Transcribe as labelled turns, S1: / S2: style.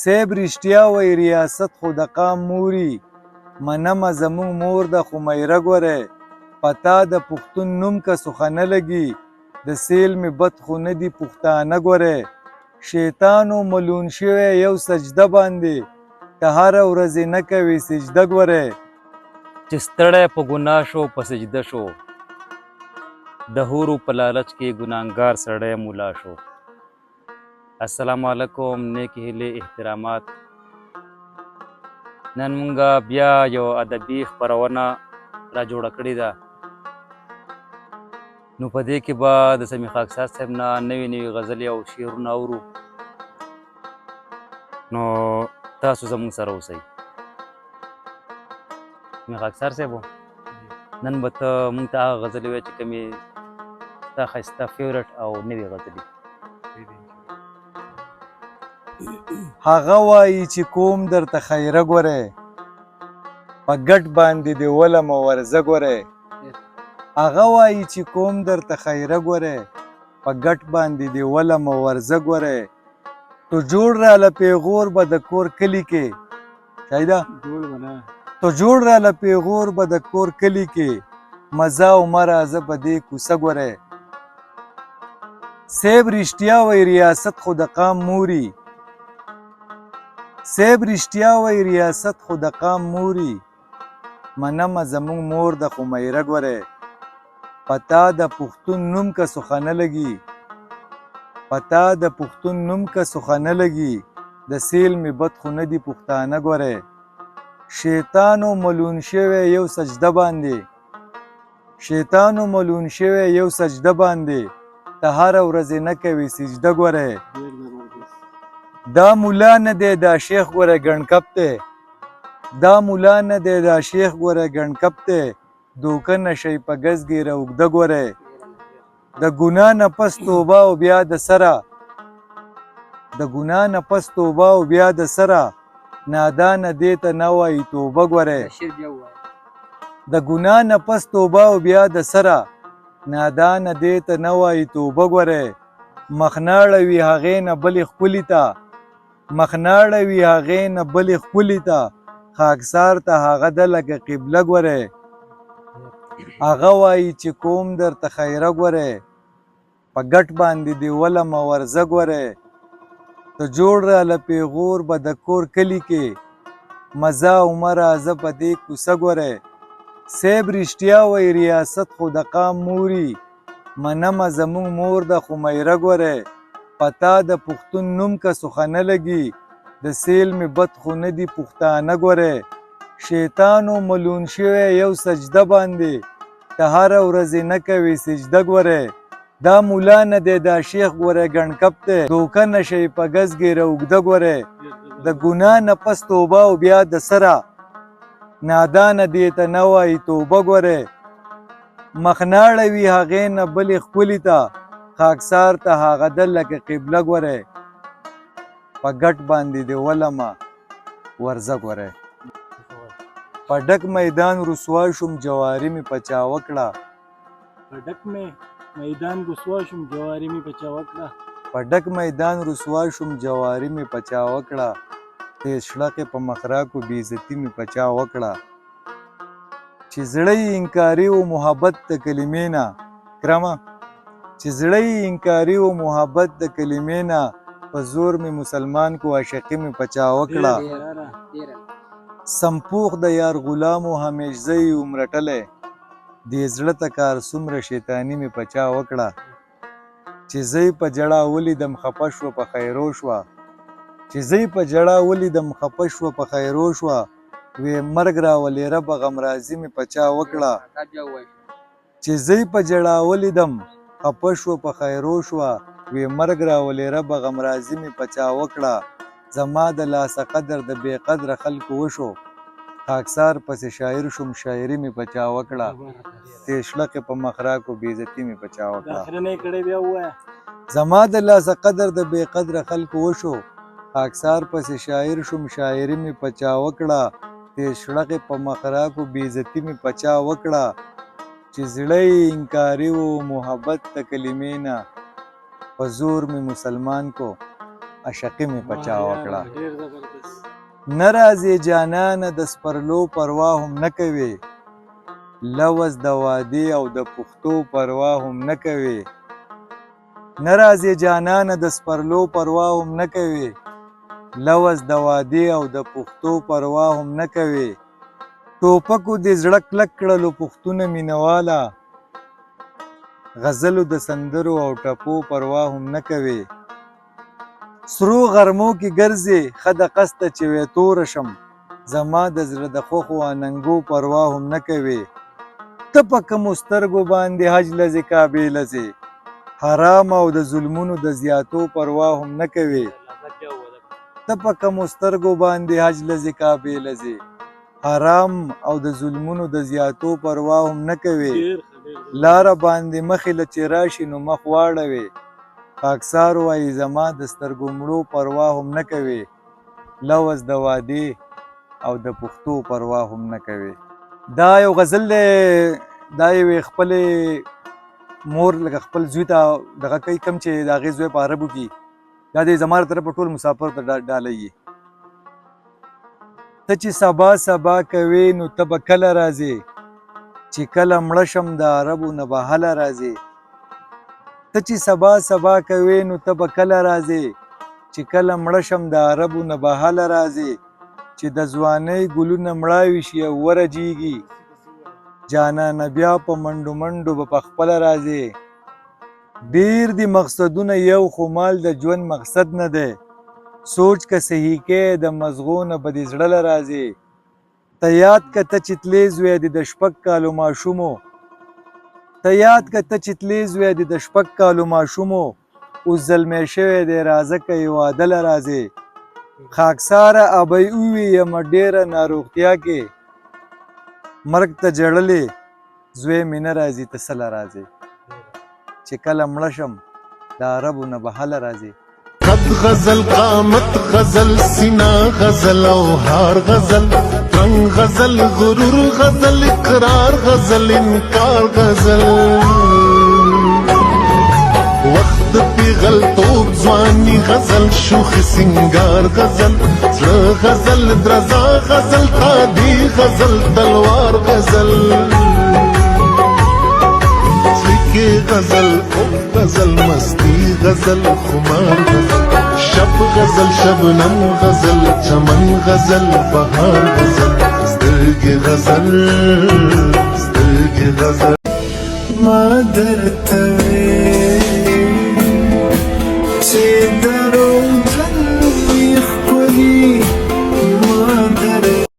S1: سیب رښتیا وایي ریاست خو د قام موري منمه زموږ مور ده خو میره ګورې په تا د پښتون نوم که سخه نه لګي د سیل مې بد خو نه دي پښتانه ګورې شیطانو ملون شوی یو سجده باندې که هره ورځ نه کوي سجده ګورې
S2: چې ستړی په ګناه شو په سجده شو د حورو په لالچ کې ګناهګار سړی مولا شو. السلام علیکم، نیک هیلې احترامات. نن مونږه بیا یو ادبي خپرونه را جوړه کړې ده، نو په دې کې به د سمیع خاکسار صاحب نه نوې نوې غزلې او شعرونه اورو، نو تاسو زموږ سره اوسئ. سمیع خاکسار صاحب، نن به ته مونږ ته هغه غزلې وایې چې کومې ستا ښایسته فیورټ او نوې غزلې.
S1: هغه وایي چې کوم درته خیره ګورې په ګټ باندې دې ولمه ورځه ګورې هغه وایي چې کوم درته خیره ګورې په ګټ باندې دې ولمه ورځه ګورې تو جوړ راله پیغور به د کور کلي کې شایده تو جوړ راله پیغور به د کور کلي کې مزه او مرازه به دې کوڅه ګورې سیب رښتیا وایي ریاست خو د قام موري سیب رښتیا وایي ریاست خو د قام موري منمه زموږ مور ده خو میره ګورې په تا د پښتون نوم که سخه نه لګي په تا د پښتون نوم که سخه نه لګي د سیل مې بد خو نه دي پښتانه ګورې شیطانو ملون شوی یو سجده باندې شیطانو ملون شوی یو سجده باندې ته هره ورځ نه کوي سجده ګورې دا مولا نه دی دا شیخ ګوره ګڼکپ دی دا مولا نه دی دا شیخ ګوره ګڼکپ دی دوکه نشئ په ګز ګیره اوږده ګورې د ګناه نه پس توبه او بیا د سره د ګناه نه پس توبه او بیا د سره نادانه دې ته نه وایي توبه ګورې د ګناه نه پس توبه او بیا د سره نادانه دې ته نه وایي توبه ګورې مخناړه وي هغې نه بلې ښکلي ته مخناړه وي هغې نه بلې ښکلي ته خاکسار ته هغه ده لکه قبله ګورې هغه وایي چې کوم درته خیره ګورې په ګټ باندې دې ولمه ورځه ګورې ته جوړ راله پیغور به د کور کلي کې مزه او مرازه په دې کوڅه ګورې سیب رښتیا وایي ریاست خو د قام موري منمه زموږ مور ده خو میره ګورې په تا د پښتون نوم که سخه نه لګي د سیل مې بد خو نه دي پښتانه ګورې شیطانو ملون شوی یو سجده باندې ته هره ورځ نه کوي سجده ګورې دا مولا نه دی دا شیخ ګوره ګڼکپ دی دوکه نشئ په ګز ګیره اوږده ګورې د ګناه نه پس توبه او بیا د سره نادانه دې ته نه وایي توبه ګورې مخناړه وي هغې نه بلې ښکلي ته خاکسار ته هغه ده لکه قبله ګورې په ګټ باندې دې ولمه ورځه ګورې په ډک میدان رسوا شوم جواري مې په چا وکړه
S3: په ډک میدان رسوا شوم جواري مې په چا وکړه
S1: په ډک میدان رسوا شوم جواري مې په چا وکړه تیز شړقې په مخراکو بې عزتي مې په چا وکړه چې زړه یې انکاري و محبت د کلمې نه کرمه چې زړه یې انکاري و محبت د کلمې نه په زور مې مسلمان کو عاشقي مې په چا وکړه سمپوخ د یار غلام و همیش زه یې وم رټلی دې زړه ته کار څومره شیطاني مې په چا وکړه چې زه یې په ژړا ولیدم خفه شوه په خیرو شوه چې زه یې په ژړا ولیدم خفه شوه په خیرو شوه وې مرګ راولې ربه غمرازي مې په چا وکړه چې زه یې په ژړا ولیدم خفه شوه په خیرو شوه وې مرګ راولې ربه غمرازي مې په چا وکړه زما د لاسه قدر د بې قدره خلکو وشو خاکسار پسې شاعر شوم شاعري مې په چا وکړه تیز شړقې په مخراکو بې عزتي مې په چا وکړه زما د لاسه قدر د بې قدره خلکو وشو خاکسار پسې شاعر شوم شاعري مې په چا وکړه تیز شړقې په مخراکو بې عزتي مې په چا وکړه چې زړه یې انکاري و محبت د کلمې نه په زور مې مسلمان کو عشقي مې پچا وکړه.
S3: ډېر زبردست.
S1: نه راځې جانانه د سپرلو پروا هم نه کوې، لوز د وادي او د پښتو پروا هم نه کوې. نه راځې جانانه د سپرلو پروا هم نه کوې، لوز د وادي او د پښتو پروا هم نه کوې. ټوپکو دې زړه کلک کړلو پښتونه مینواله، غزلو د سندرو او ټپو پروا هم نه کوې. سرو غرمو کې ګرځې ښه د قصده چې وی توره شم، زما د زړه د خوښو اننګو پروا هم نه کوې. ته په کومو سترګو باندې حج لځې کعبې لځې، حرام او د ظلمونو د زیاتو پروا هم نه کوې. ته په کومو سترګو باندې حج لځې کعبې لځې، حرام او د ظلمونو د زیاتو پروا هم نه کوې. لاره باندې مخې له چې راشي نو مخ واړوې، خاکسار وایي زما د سترګو مړو پروا هم نه کوې، لوز د وادي او د پښتو پروا هم نه کوې. دا یو غزل دی، دا یوې خپلې مور لکه خپل زوی ته دغه کوي، کوم چې د هغې زوی په عربو کې، دا د زما له طرفه ټول مسافر ته ډالۍ. ته چې سبا سبا کوې نو ته به کله راځې، چې کله مړه شم د عربو نه به هله راځې. ته چې سبا سبا کوې نو ته به کله راځې، چې کله مړه شم د عربو نه به هله راځې. چې د ځوانۍ ګلونه مړاوي شي او ورجېږي، جانانه بیا په منډو منډو به پخپله راځې. ډېر دي مقصدونه یو خو مال د ژوند مقصد نه دی، سوچ که صحیح کې د مزغو نه به دې زړه له راځې. ته یاد که ته چې تلې زوی دې د شپږ کالو ماشومو، ته یاد که ته چې تلې زوی دې د شپږ کالو ماشومو، اوس زلمی شوی دی راځه که یې واده له راځې. خاکساره ابۍ ووي یمه ډېره ناروغتیا کې، مرګ ته جړلې زوی مې نه راځي ته څه له راځې. چې کله مړه شم د عربو نه به هله راځې.
S4: قد غزل قامت غزل سینا غزل او هار غزل رنگ غزل غرور غزل اقرار غزل انکار غزل وقت پیغل توب ځواني غزل شوخ سنگار غزل زړه غزل درزا غزل تادي غزل تلوار غزل के गजल गजल मस्ती गजल खुमार गजल शब गजल शबनम गजल चमन गजल बहार गजल سترګې غزل مادر توي چې درو تنوي خولي